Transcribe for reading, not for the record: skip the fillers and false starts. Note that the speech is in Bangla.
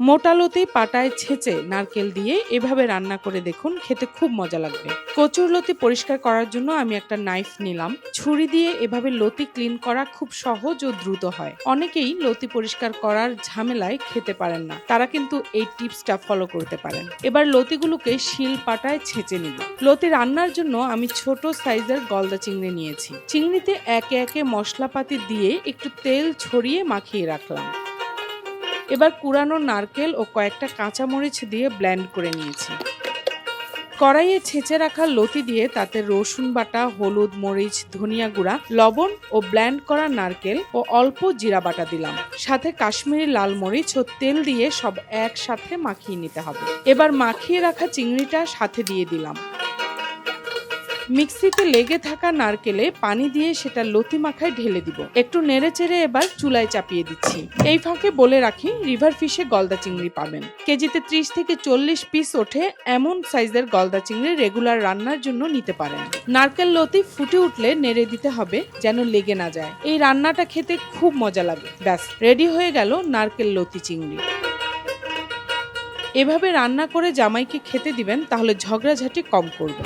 মোটা লতি পাটায় ছেঁচে নারকেল দিয়ে এভাবে রান্না করে দেখুন, খেতে খুব মজা লাগবে। কচুর লতি পরিষ্কার করার জন্য আমি একটা নাইফ নিলাম। ছুরি দিয়ে এভাবে লতি ক্লিন করা খুব সহজ ও দ্রুত হয়। অনেকেই লতি পরিষ্কার করার ঝামেলায় খেতে পারেন না, তারা কিন্তু এই টিপসটা ফলো করতে পারেন। এবার লতিগুলোকে শিল পাটায় ছেঁচে নিব। লতি রান্নার জন্য আমি ছোট সাইজের গলদা চিংড়ি নিয়েছি। চিংড়িতে একে একে মশলাপাতি দিয়ে একটু তেল ছড়িয়ে মাখিয়ে রাখলাম। এবার কুড়ানো নারকেল ও কয়েকটা কাঁচামরিচ দিয়ে ব্লেন্ড করে নিয়েছি। কড়াইয়ে ছেঁচে রাখা লতি দিয়ে তাতে রসুন বাটা, হলুদ, মরিচ, ধনিয়া গুঁড়া, লবণ ও ব্লেন্ড করা নারকেল ও অল্প জিরা বাটা দিলাম। সাথে কাশ্মীরি লাল মরিচ ও তেল দিয়ে সব একসাথে মাখিয়ে নিতে হবে। এবার মাখিয়ে রাখা চিংড়িটা সাথে দিয়ে দিলাম। মিক্সিতে লেগে থাকা নারকেলে পানি দিয়ে সেটা লতি মাখায় ঢেলে দিব। একটু নেড়েচেড়ে এবার চুলায় চাপিয়ে দিচ্ছি। এই ফাঁকে বলে রাখি, রিভার ফিশে গলদা চিংড়ি পাবেন। কেজিতে 30 থেকে 40 পিস ওঠে। এমন সাইজের গলদা চিংড়ি রেগুলার রান্নার জন্য নিতে পারেন। নারকেল লতি ফুটে উঠলে নেড়ে দিতে হবে যেন লেগে না যায়। এই রান্নাটা খেতে খুব মজা লাগে। ব্যাস, রেডি হয়ে গেল নারকেল লতি চিংড়ি। এভাবে রান্না করে জামাইকে খেতে দিবেন, তাহলে ঝগড়াঝাটি কম করবে।